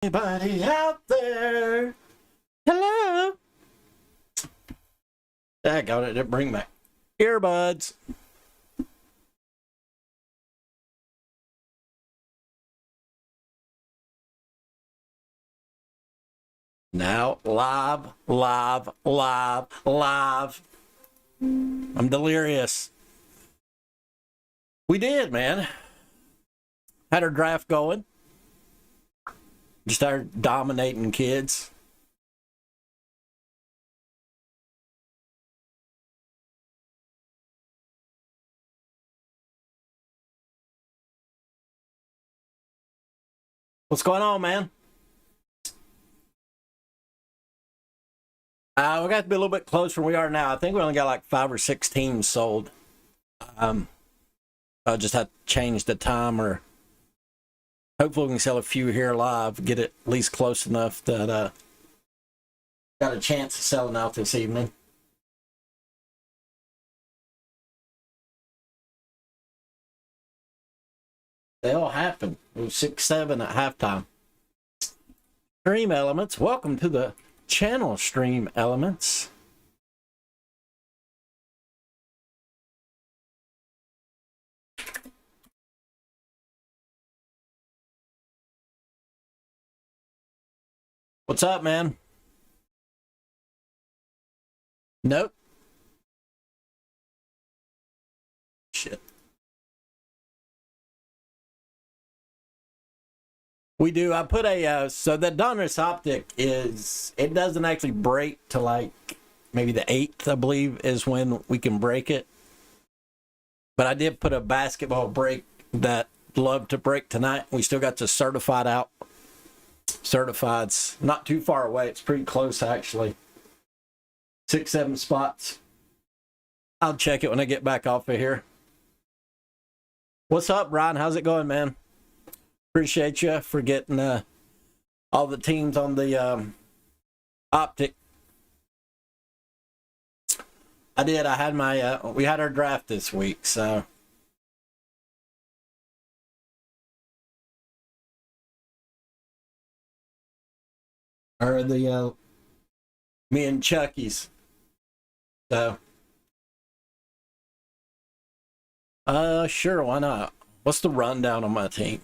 Anybody out there? Hello? I got it. It bring my earbuds. Now, live. I'm delirious. We did, man. Had our draft going. Just started dominating kids. What's going on, man? We got to be a little bit closer than we are now. I think we only got like 5 or 6 teams sold. I just have to change the time, or hopefully we can sell a few here live, get it at least close enough that got a chance of selling out this evening. They all happened. It was 6-7 at halftime. Stream Elements, welcome to the channel, Stream Elements. What's up, man? Nope. Shit. We do. I put a, so the Donruss optic is, it doesn't actually break to like maybe the 8th, I believe, is when we can break it. But I did put a basketball break that love to break tonight. We still got the certified out. Certified's not too far away. It's pretty close, actually. 6-7 spots. I'll check it when I get back off of here. What's up, Brian? How's it going, man? Appreciate you for getting all the teams on the optic. I did. I had my, we had our draft this week, so. Or the, me and Chucky's. So. Sure, why not? What's the rundown on my team?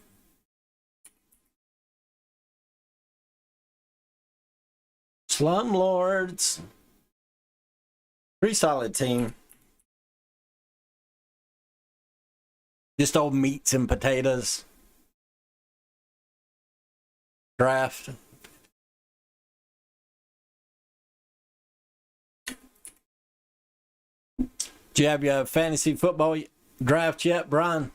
Slumlords. Pretty solid team. Just old meats and potatoes. Draft. Do you have your fantasy football draft yet, Brian?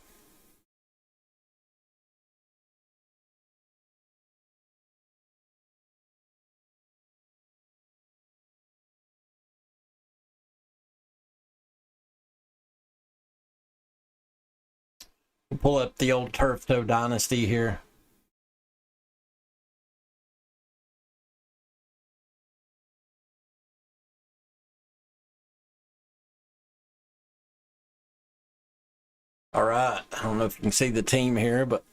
We'll pull up the old Turf Toe Dynasty here. All right. I don't know if you can see the team here, but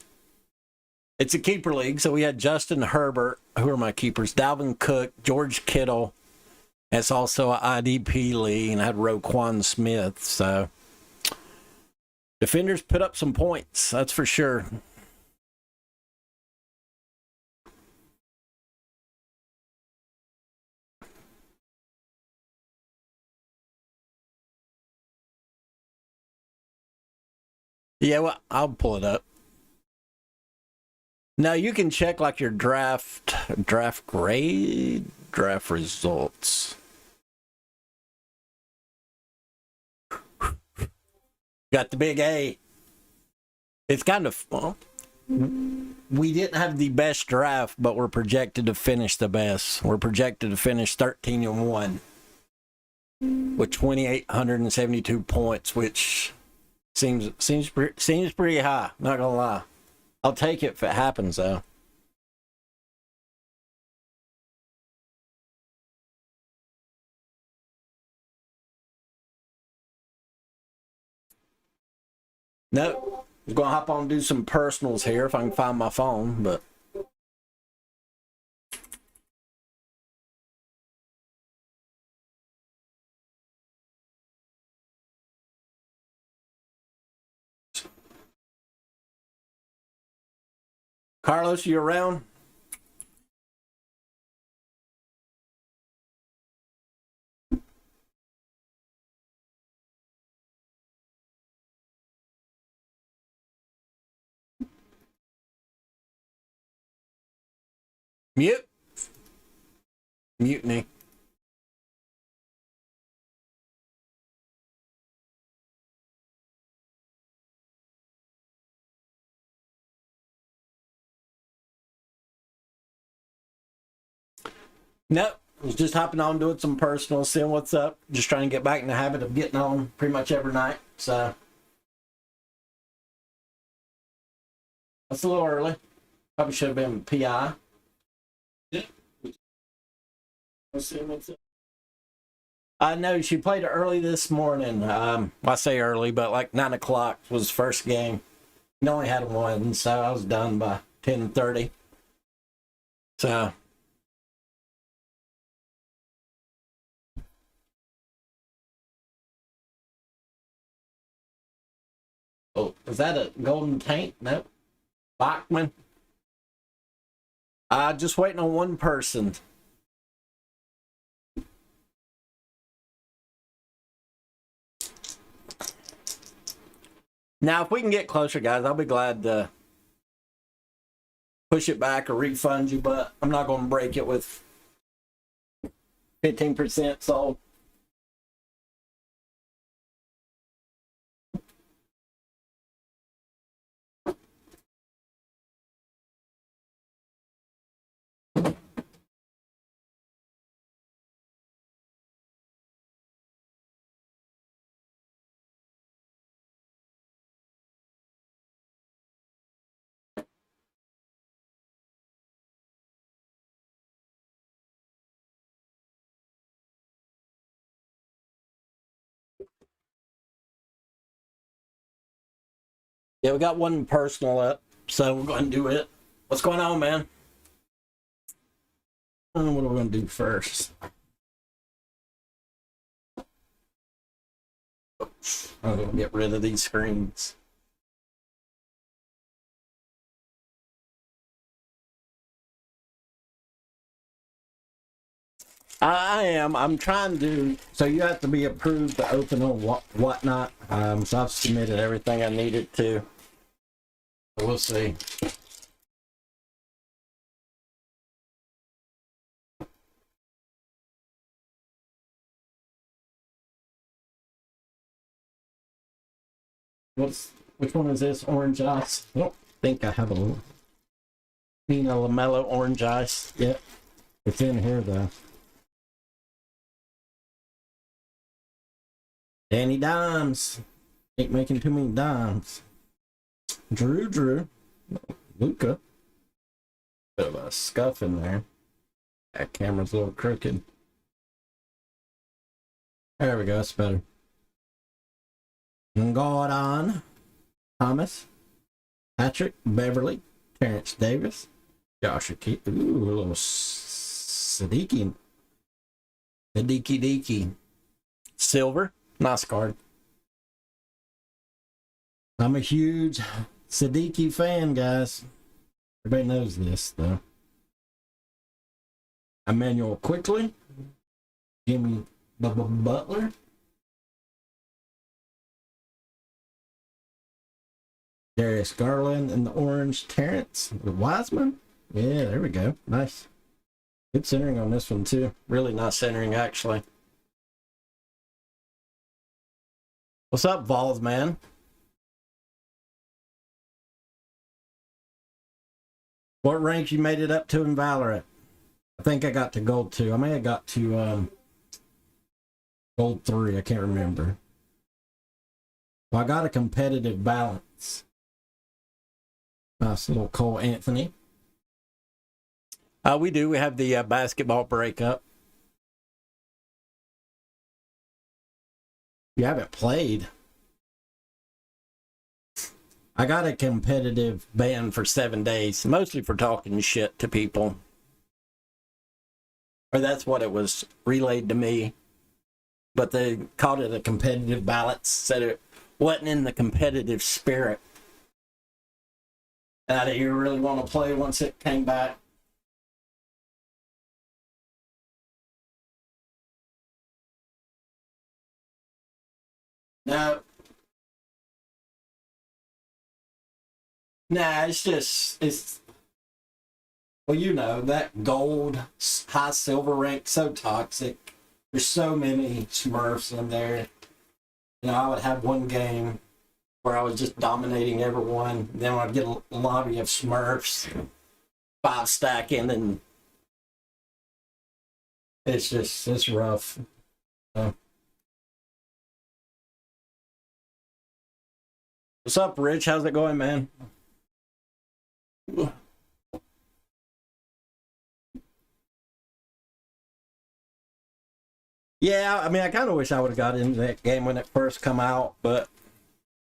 it's a keeper league. So we had Justin Herbert. Who are my keepers? Dalvin Cook, George Kittle. It's also an IDP league, and I had Roquan Smith. So defenders put up some points, that's for sure. Yeah, well, I'll pull it up. Now you can check like your draft grade, draft results. Got the big A. It's kind of, well, we didn't have the best draft, but we're projected to finish the best. We're projected to finish 13-1 with 2,872 points, which seems pretty high. Not gonna lie. I'll take it if it happens, though. Nope. I'm going to hop on and do some personals here if I can find my phone, but Carlos, you around? Mute. Mutiny. Nope. I was just hopping on, doing some personal, seeing what's up. Just trying to get back in the habit of getting on pretty much every night. So that's a little early. Probably should have been PI. Yeah. Let's see what's up. I know she played early this morning. I say early, but like 9 o'clock was the first game. He only had one, so I was done by 10:30. So. Oh, is that a golden taint? Nope. Bachman. Just waiting on one person. Now, if we can get closer, guys, I'll be glad to push it back or refund you, but I'm not going to break it with 15% sold. Yeah, we got one personal up, so we're going to do it. What's going on, man? What are we going to do first? I'm going to get rid of these screens. I am. I'm trying to. So you have to be approved to open or whatnot. So I've submitted everything I needed to. So we'll see. Which one is this? Orange ice? I don't think I have a Nina LaMelo orange ice yet. It's in here though. Danny Dimes. Ain't making too many dimes. Drew. Luca. Bit of a scuff in there. That camera's a little crooked. There we go, that's better. Gordon. Thomas. Patrick. Beverly. Terrence Davis. Josh Akey. Ooh, a little Sadiki. Sadiki. Silver. Nice card. I'm a huge Sadiki fan, guys. Everybody knows this, though. Emmanuel Quickly. Jimmy Butler. Darius Garland in the orange. Terrence Wiseman. Yeah, there we go. Nice. Good centering on this one, too. Really nice centering, actually. What's up, Vols, man? What rank you made it up to in Valorant? I think I got to gold 2. I may have got to gold 3. I can't remember. Well, I got a competitive balance. Nice little Cole Anthony. We do. We have the basketball breakup. You haven't played. I got a competitive ban for 7 days, mostly for talking shit to people. Or that's what it was relayed to me. But they called it a competitive balance, said it wasn't in the competitive spirit. And I didn't even really want to play once it came back. No. Nah, it's well, you know, that gold high silver rank so toxic. There's so many Smurfs in there. You know, I would have one game where I was just dominating everyone. Then I'd get a lobby of Smurfs, 5 stacking, and it's rough. What's up, Rich? How's it going, man? Yeah, I mean, I kind of wish I would have got into that game when it first come out, but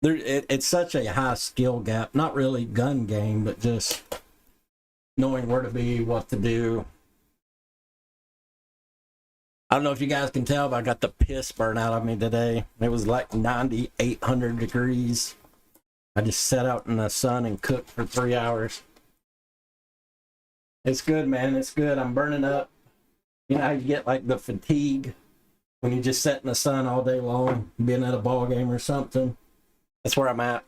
it's such a high skill gap. Not really gun game, but just knowing where to be, what to do. I don't know if you guys can tell, but I got the piss burn out of me today. It was like 9,800 degrees. I just sat out in the sun and cooked for 3 hours. It's good, man. It's good. I'm burning up. You know how you get like the fatigue when you just sit in the sun all day long, being at a ball game or something? That's where I'm at.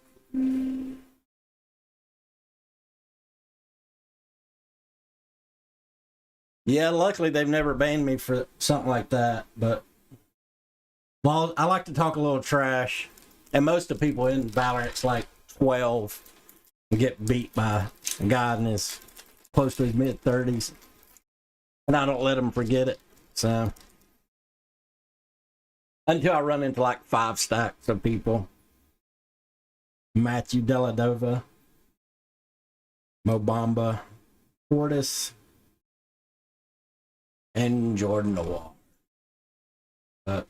Yeah, luckily they've never banned me for something like that. But, well, I like to talk a little trash. And most of the people in Valorant's like 12 and get beat by a guy in his close to his mid-30s. And I don't let them forget it. So, until I run into like 5 stacks of people. Matthew Deladova, Mobamba, Portis, and Jordan Noel. But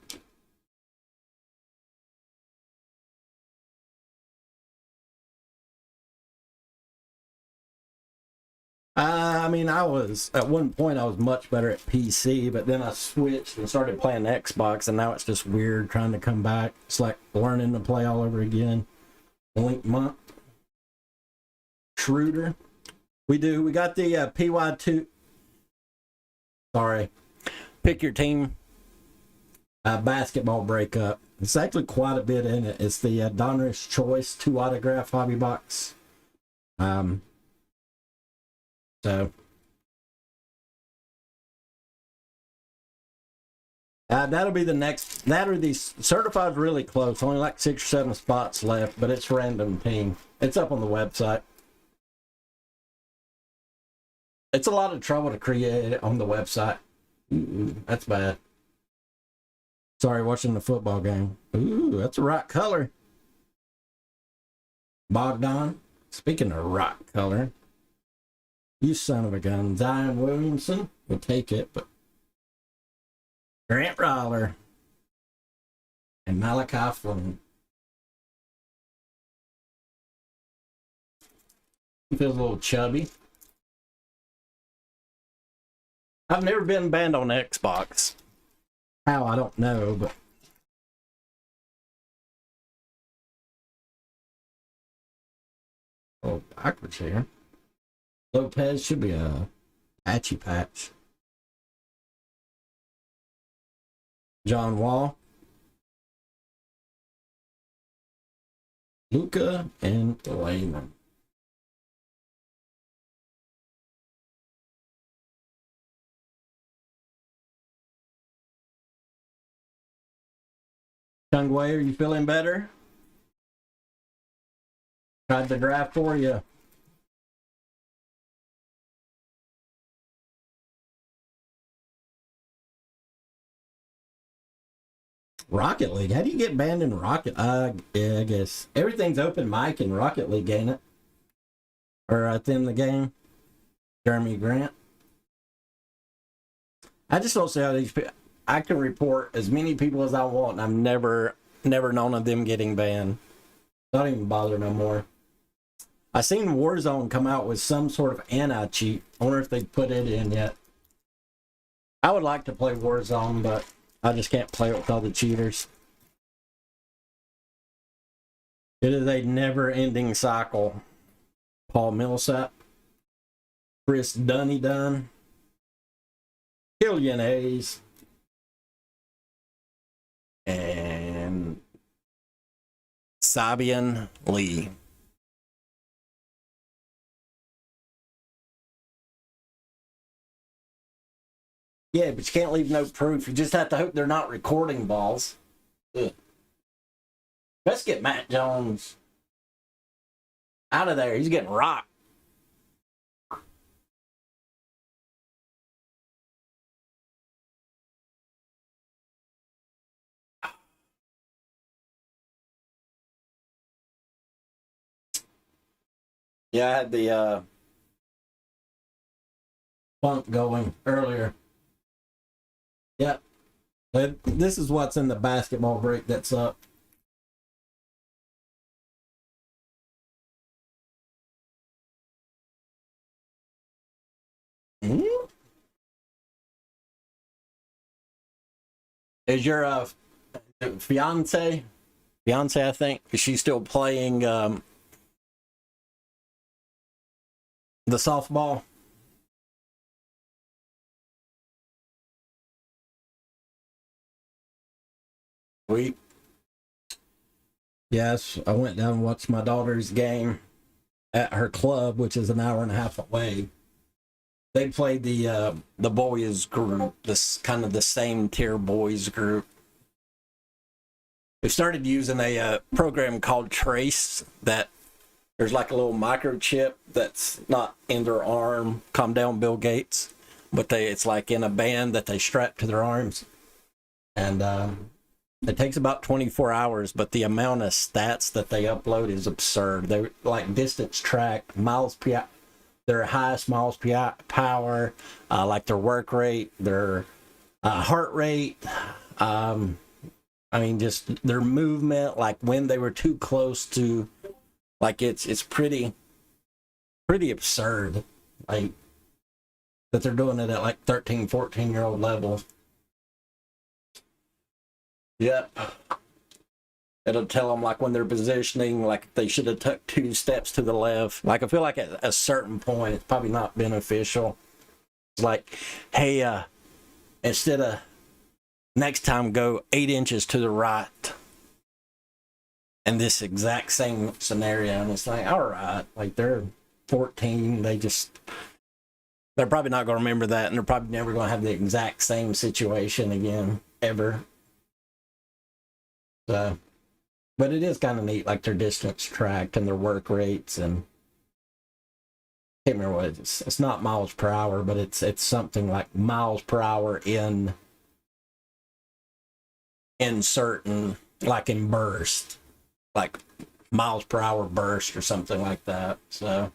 I mean, I was at one point I was much better at PC, but then I switched and started playing Xbox, and now it's just weird trying to come back. It's like learning to play all over again. Link month. Schroeder. We do. We got the PYT. Sorry. Pick your team. Basketball breakup. It's actually quite a bit in it. It's the Donruss Choice 2 autograph hobby box. So. That'll be the next. That or these certified really close. Only like 6 or 7 spots left, but it's random team. It's up on the website. It's a lot of trouble to create it on the website. That's bad. Sorry, watching the football game. Ooh, that's a rock color. Bogdan. Speaking of rock color, you son of a gun. Zion Williamson. We'll take it, but Grant Roller and Malachi Flynn. He feels a little chubby. I've never been banned on Xbox. How, I don't know, but oh, backwards here. Lopez should be a patchy patch. John Wall, Luca, and Layman. Chungwei, are you feeling better? Tried the draft for you. Rocket League. How do you get banned in Rocket? Yeah, I guess everything's open mic in Rocket League, ain't it? Or at the end of the game, Jeremy Grant. I just don't see how these people. I can report as many people as I want, and I've never known of them getting banned. Don't even bother no more. I seen Warzone come out with some sort of anti-cheat. I wonder if they put it in yet. I would like to play Warzone, but I just can't play it with all the cheaters. It is a never-ending cycle. Paul Millsap, Chris Dunn, Killian Hayes, and Sabian Lee. Yeah, but you can't leave no proof. You just have to hope they're not recording balls. Ugh. Let's get Matt Jones out of there. He's getting rocked. Yeah, I had the funk going earlier. Yeah. This is what's in the basketball break that's up. Mm-hmm. Is your fiance, I think, is she still playing the softball? We Yes, I went down and watched my daughter's game at her club, which is an hour and a half away. They played the boys group, this kind of the same tier boys group. They started using a program called Trace that there's like a little microchip that's not in their arm. Calm down, Bill Gates. But it's like in a band that they strap to their arms. And it takes about 24 hours, but the amount of stats that they upload is absurd. They like distance track, miles per their highest miles per power, like their work rate, their heart rate. I mean, just their movement, like when they were too close to, like it's pretty absurd, like that they're doing it at like 13, 14-year-old level. Yep. It'll tell them like when they're positioning, like they should have took 2 steps to the left. Like I feel like at a certain point, it's probably not beneficial. It's like, hey, instead of next time go 8 inches to the right. And this exact same scenario, and it's like, all right, like they're 14, they're probably not going to remember that, and they're probably never going to have the exact same situation again, ever. So, but it is kind of neat, like their distance tracked and their work rates, and I can't remember what it's not miles per hour, but it's something like miles per hour in certain, like in burst, like miles per hour burst or something like that. So,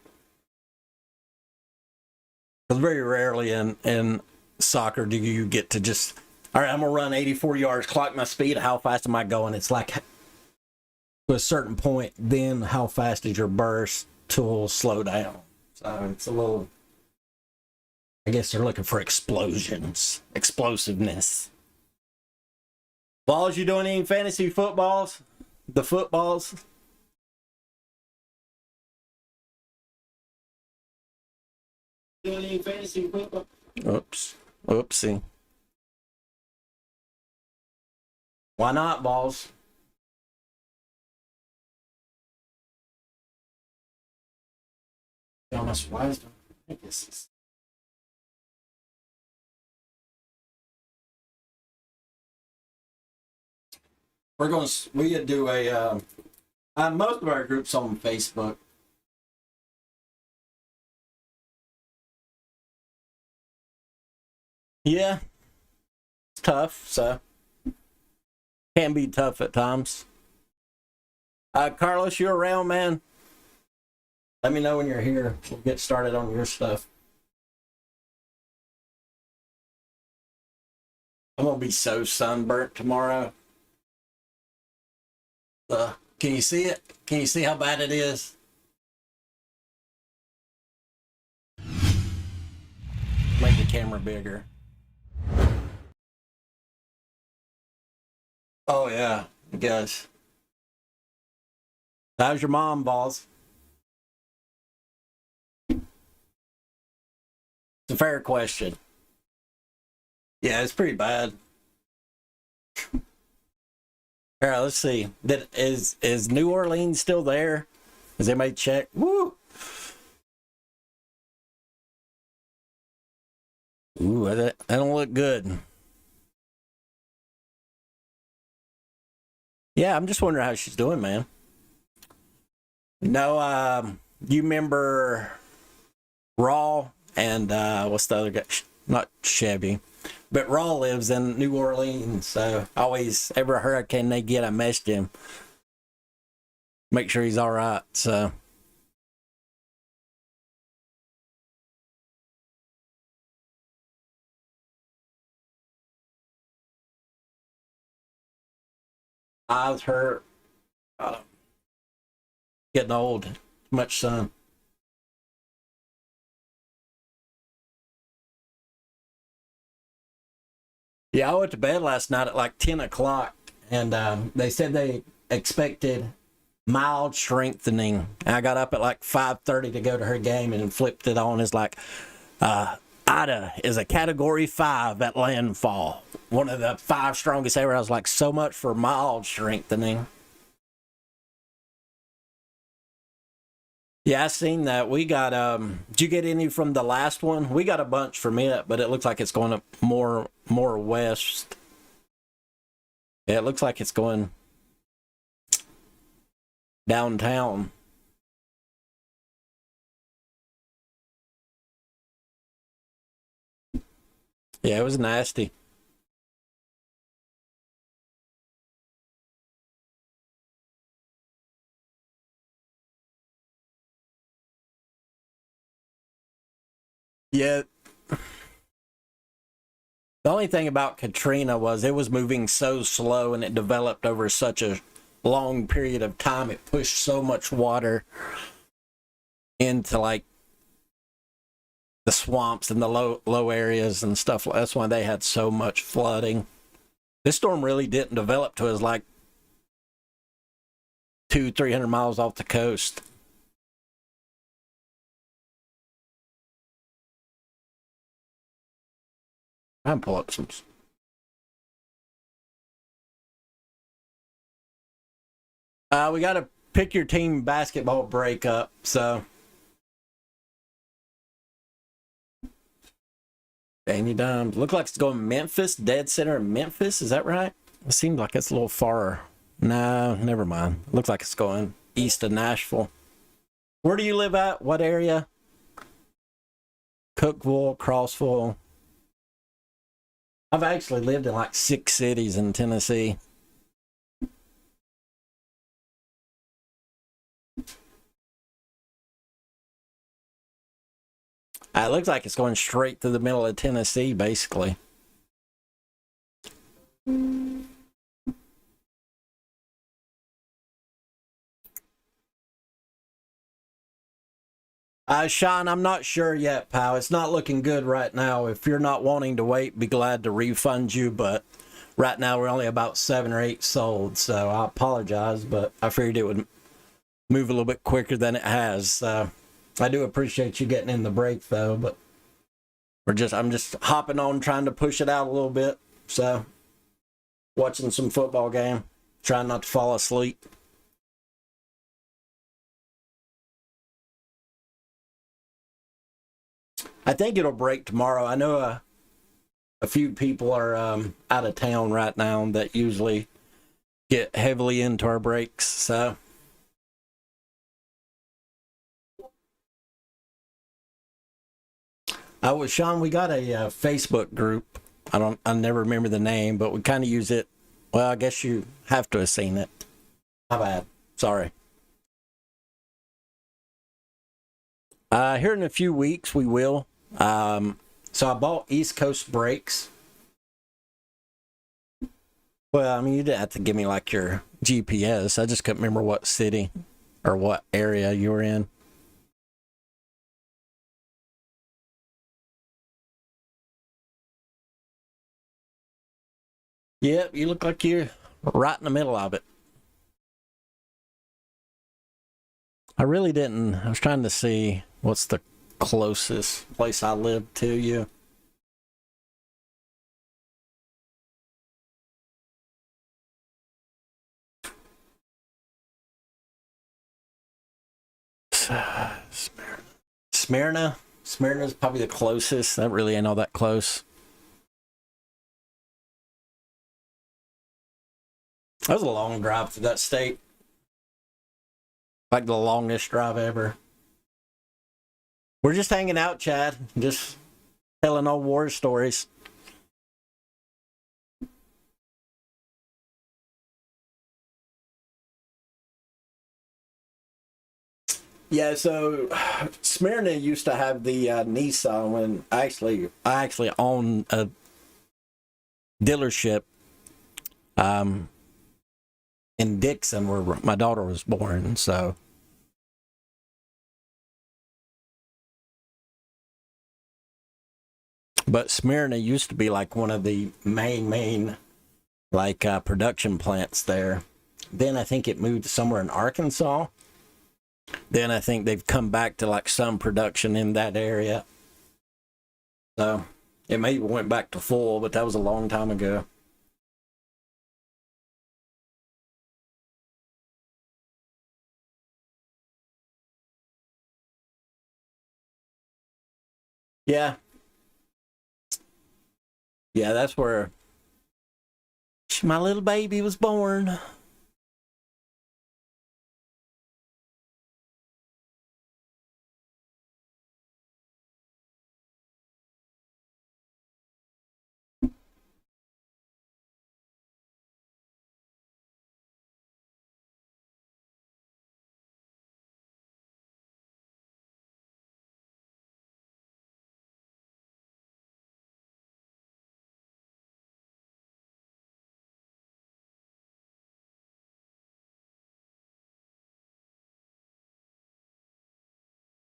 because very rarely in soccer do you get to just, all right, I'm gonna run 84 yards, clock my speed. How fast am I going? It's like to a certain point, then how fast is your burst to slow down? So it's a little, I guess they're looking for explosions, explosiveness. Balls, you doing any fantasy footballs? The footballs? Doing any fantasy football? Oops. Oopsie. Why not, balls? How much wise do I think this is? We do most of our groups on Facebook. Yeah, it's tough, so can be tough at times. Carlos, you around, man? Let me know when you're here. We'll get started on your stuff. I'm gonna be so sunburnt tomorrow. Can you see it? Can you see how bad it is? Make the camera bigger. Oh yeah, I guess. How's your mom, balls? It's a fair question. Yeah, it's pretty bad. All right, let's see. Is New Orleans still there? Has anybody checked? Woo! Ooh, that don't look good. Yeah, I'm just wondering how she's doing, man. No, you remember Raw and what's the other guy? Not Chevy, but Raw lives in New Orleans. So always, every hurricane they get, I message him, make sure he's all right. So eyes hurt, uh, getting old, much sun. Yeah, I went to bed last night at like 10 o'clock, and they said they expected mild strengthening. I got up at like 5:30 to go to her game and flipped it on. It's like Ida is a category 5 at landfall, one of the 5 strongest ever. I was like, so much for mild strengthening. Yeah, I seen that. We got did you get any from the last one? We got a bunch from it, but it looks like it's going up more west. Yeah, it looks like it's going downtown. Yeah, it was nasty. Yeah, the only thing about Katrina was it was moving so slow and it developed over such a long period of time. It pushed so much water into like the swamps and the low areas and stuff. That's why they had so much flooding. This storm really didn't develop to us like 200-300 miles off the coast. I'm pull up some. We got to pick your team basketball breakup. So, Danny Dimes. Look like it's going Memphis, dead center in Memphis. Is that right? It seems like it's a little far. No, never mind. Looks like it's going east of Nashville. Where do you live at? What area? Cookville, Crossville. I've actually lived in like 6 cities in Tennessee. It looks like it's going straight through the middle of Tennessee, basically. Sean, I'm not sure yet, pal. It's not looking good right now. If you're not wanting to wait, be glad to refund you. But right now, we're only about 7 or 8 sold. So I apologize, but I figured it would move a little bit quicker than it has. I do appreciate you getting in the break, though. But I'm just hopping on, trying to push it out a little bit. So watching some football game, trying not to fall asleep. I think it'll break tomorrow. I know a few people are out of town right now that usually get heavily into our breaks. So Sean, we got a Facebook group. I never remember the name, but we kind of use it. Well, I guess you have to have seen it. My bad. Sorry. Here in a few weeks we will. So I bought East Coast brakes. Well, I mean, you didn't have to give me like your GPS. I just couldn't remember what city or what area you were in. Yep, you look like you're right in the middle of it. I really didn't. I was trying to see what's the closest place I live to you. Smyrna. Smyrna's probably the closest. That really ain't all that close. That was a long drive through that state. Like the longest drive ever. We're just hanging out, Chad. Just telling old war stories. Yeah, so Smyrna used to have the Nissan when I actually own a dealership in Dixon where my daughter was born. So but Smyrna used to be like one of the main like production plants there. Then I think it moved somewhere in Arkansas. Then I think they've come back to like some production in that area. So it maybe went back to full, but that was a long time ago. Yeah. Yeah, that's where my little baby was born.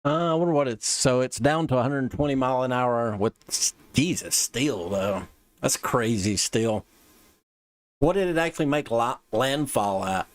I wonder what it's. So it's down to 120 mile an hour with Jesus still though. That's crazy still. What did it actually make landfall at?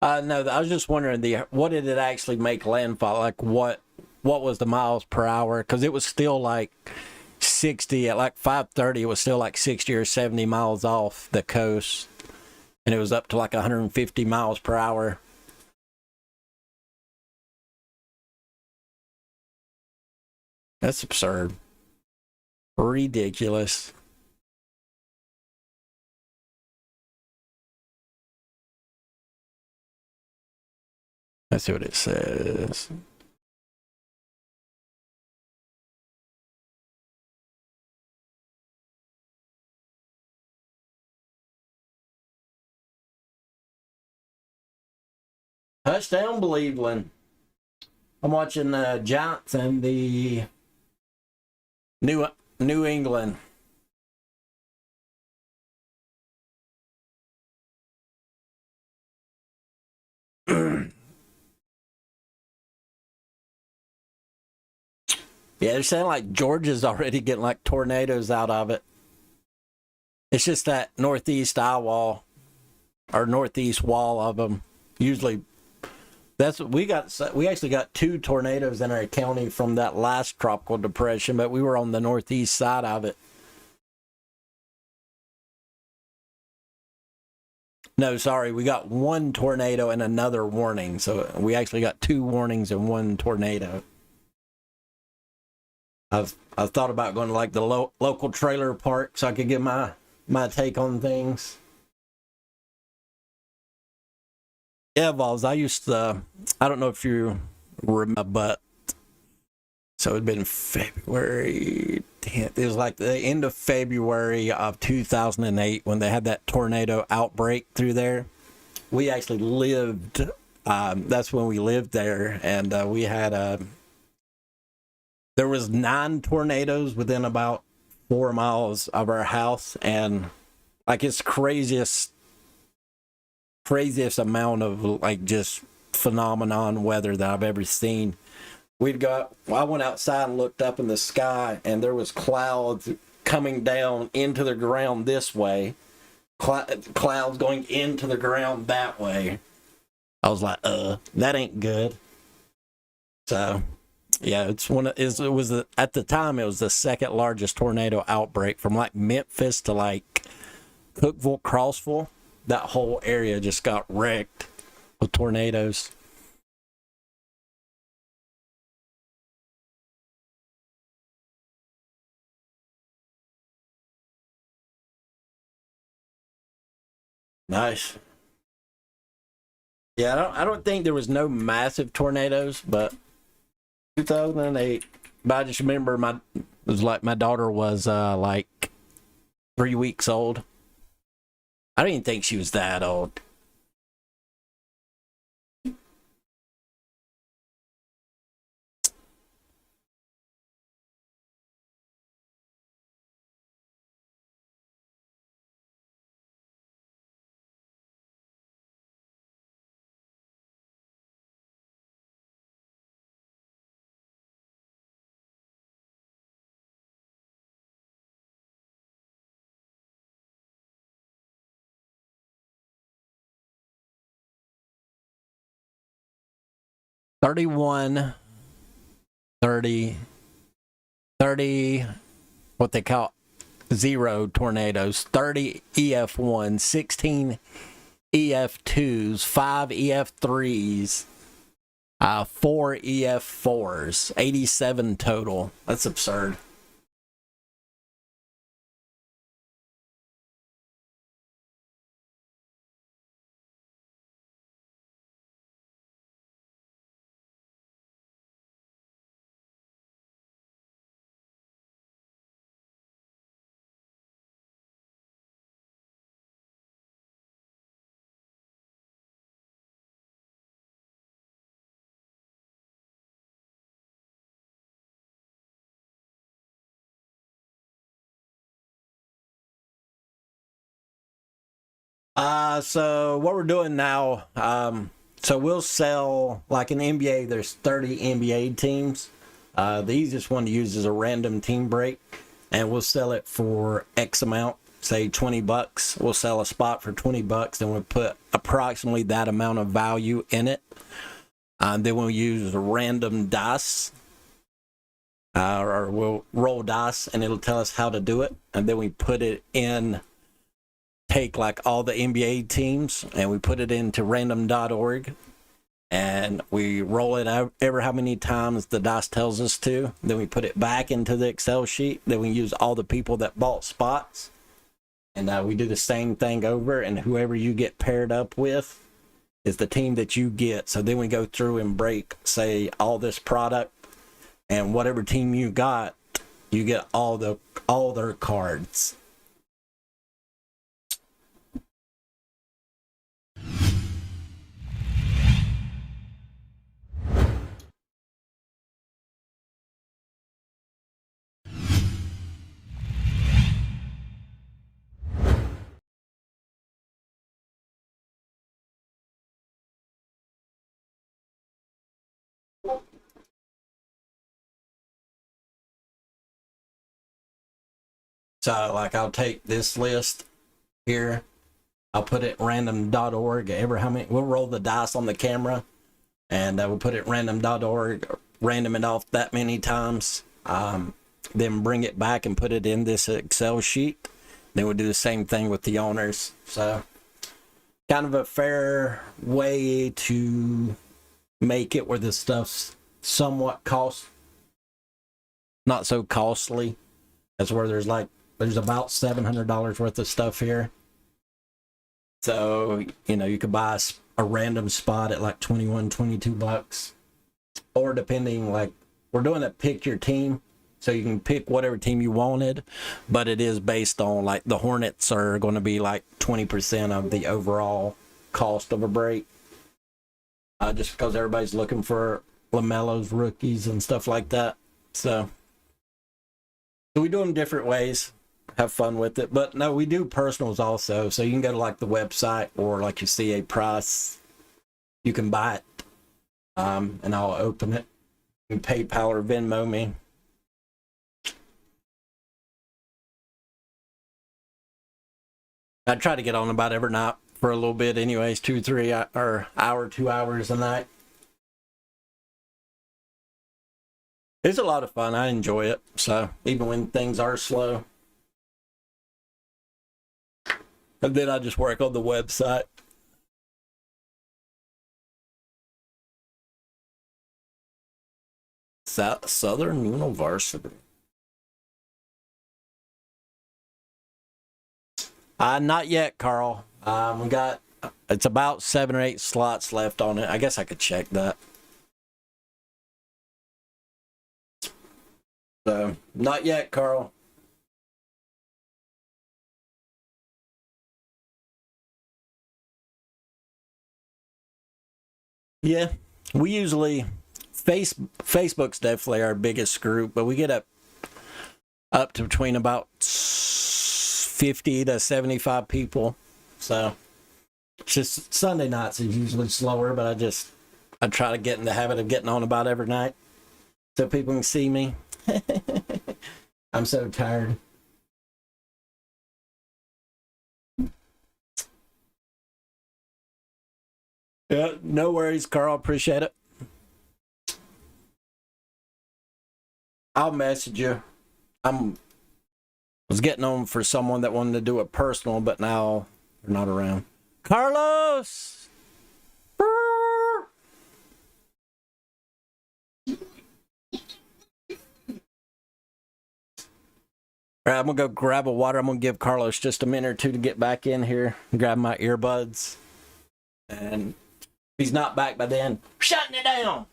No, I was just wondering what did it actually make landfall? Like what was the miles per hour? Because it was still like 60 at like 5:30. It was still like 60 or 70 miles off the coast, and it was up to like 150 miles per hour. That's absurd, ridiculous. Let's see what it says. Touchdown, Cleveland. I'm watching the Giants and the New England. Yeah, they're saying like Georgia's already getting like tornadoes out of it. It's just that northeast eye wall or northeast wall of them. Usually, that's what we got. We actually got two tornadoes in our county from that last tropical depression, but we were on the northeast side of it. No, sorry, we got one tornado and another warning. So we actually got two warnings and one tornado. I've thought about going to like the local trailer park so I could get my take on things. Yeah, Vols. I used to. I don't know if you remember, but so it'd been February 10th. It was like the end of February of 2008 when they had that tornado outbreak through there. We actually lived. That's when we lived there, and we had a. There was 9 tornadoes within about 4 miles of our house, and like it's craziest amount of like just phenomenon weather that I've ever seen. I went outside and looked up in the sky, and there was clouds coming down into the ground this way, clouds going into the ground that way. I was like, that ain't good. So, yeah, it was at the time it was the second largest tornado outbreak from like Memphis to like Cookville, Crossville. That whole area just got wrecked with tornadoes. Nice. Yeah, I don't think there was no massive tornadoes, but 2008. But I just remember it was like my daughter was like 3 weeks old. I don't even think she was that old. Thirty-one, 30, 30. What they call zero tornadoes, 30 EF1s, 16 EF2s, 5 EF3s, 4 EF4s, 87 total. That's absurd. So what we're doing now, so we'll sell like in NBA, there's 30 NBA teams. The easiest one to use is a random team break, and we'll sell it for X amount, say $20. We'll sell a spot for $20, and we'll put approximately that amount of value in it. Then we'll use random dice, or we'll roll dice, and it'll tell us how to do it, and then we put it in. Take like all the NBA teams and we put it into random.org and we roll it out ever how many times the dice tells us to. Then we put it back into the Excel sheet. Then we use all the people that bought spots, and we do the same thing over, and whoever you get paired up with is the team that you get. So then we go through and break, say, all this product, and whatever team you got, you get all their cards. So, like, I'll take this list here, I'll put it random.org. We'll roll the dice on the camera, and we'll put it random.org, random it off that many times, then bring it back and put it in this Excel sheet. Then we'll do the same thing with the owners. So, kind of a fair way to make it where the stuff's somewhat not so costly. That's where there's about $700 worth of stuff here. So, you could buy a random spot at like $21, $22. Or depending, like, we're doing a pick your team. So you can pick whatever team you wanted, but it is based on, like, the Hornets are going to be like 20% of the overall cost of a break. Just because everybody's looking for LaMelo's rookies and stuff like that. So we do them different ways. Have fun with it. But no, we do personals also. So you can go to like the website, or like you see a price, you can buy it. And I'll open it. PayPal or Venmo me. I try to get on about every night for a little bit anyways, 2 hours a night. It's a lot of fun. I enjoy it. So even when things are slow. And then I just work on the website. Southern University. Not yet, Carl. It's about 7 or 8 slots left on it. I guess I could check that. So, not yet, Carl. Yeah, we usually Facebook's definitely our biggest group, but we get up to between about 50 to 75 people. So it's just Sunday nights is usually slower, but I try to get in the habit of getting on about every night so people can see me. I'm so tired. Yeah, no worries, Carl. Appreciate it. I'll message you. Was getting on for someone that wanted to do it personal, but now they're not around. Carlos! All right, I'm going to go grab a water. I'm going to give Carlos just a minute or two to get back in here and grab my earbuds. And if he's not back by then, shutting it down.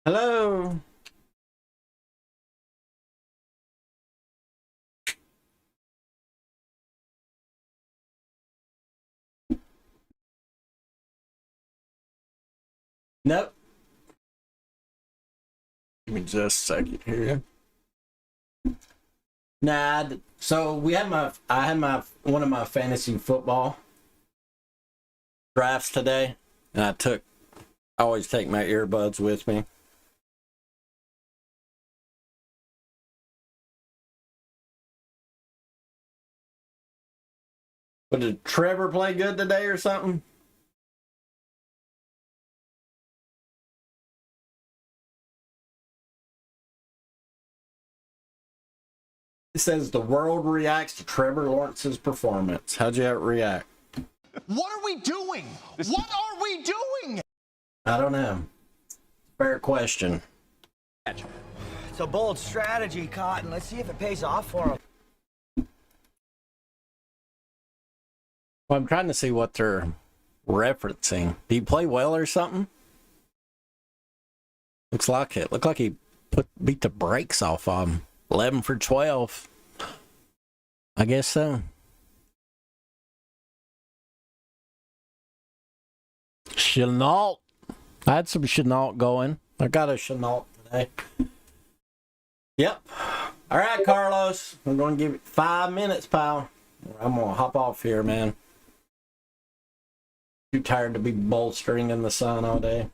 Hello. Nope. Give me just a second here. Nah, so I had one of my fantasy football drafts today, and I always take my earbuds with me. But did Trevor play good today or something? It says the world reacts to Trevor Lawrence's performance. How'd you react? What are we doing? What are we doing? I don't know. Fair question. It's a bold strategy, Cotton. Let's see if it pays off for him. Well, I'm trying to see what they're referencing. Did he play well or something? Looks like it. Looked like he beat the brakes off of him. 11 for 12. I guess so. Chenault. I had some Chenault going. I got a Chenault today. Yep. All right, Carlos. We're going to give it 5 minutes, pal. I'm going to hop off here, man. Too tired to be bolstering in the sun all day.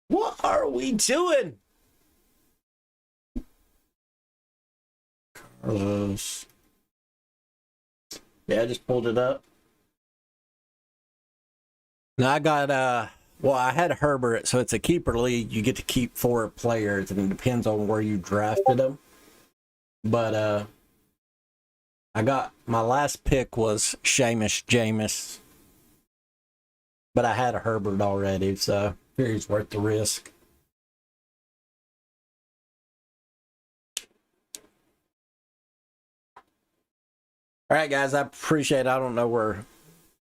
What are we doing? Carlos. Yeah, I just pulled it up. Now I got, well, I had Herbert, so it's a keeper league. You get to keep 4 players, and it depends on where you drafted them. But, I got, my last pick was Seamus Jameis. But I had a Herbert already, so here he's worth the risk. All right, guys, I appreciate it. I don't know where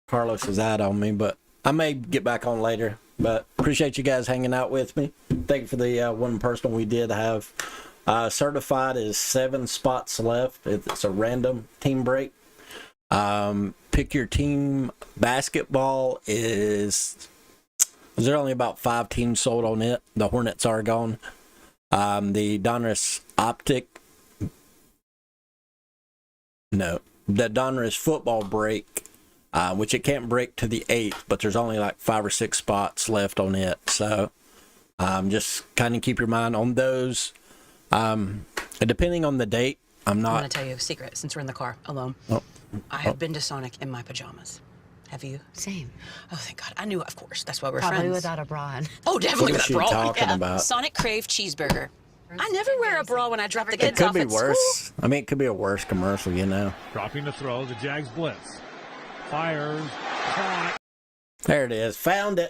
Carlos is at on me, but I may get back on later. But appreciate you guys hanging out with me. Thank you for the one person we did have. Certified is 7 spots left. It's a random team break. Pick your team basketball is there only about 5 teams sold on it. The Hornets are gone. The Donruss Optic. No. The Donruss football break, which it can't break to the 8th, but there's only like 5 or 6 spots left on it. So just kind of keep your mind on those. Depending on the date, I'm going to tell you a secret since we're in the car alone. I have been to Sonic in my pajamas. Have you? Same. Oh, thank God. I knew, of course. That's why we're Probably friends. without a bra on. Oh, definitely What is without she a bra. talking about? Sonic Crave Cheeseburger. I never wear a bra when I drop the It kids could off be at worse. school. I mean, it could be a worse commercial, you know. Dropping the throw, the Jags blitz. Fires. Caught. There it is. Found it.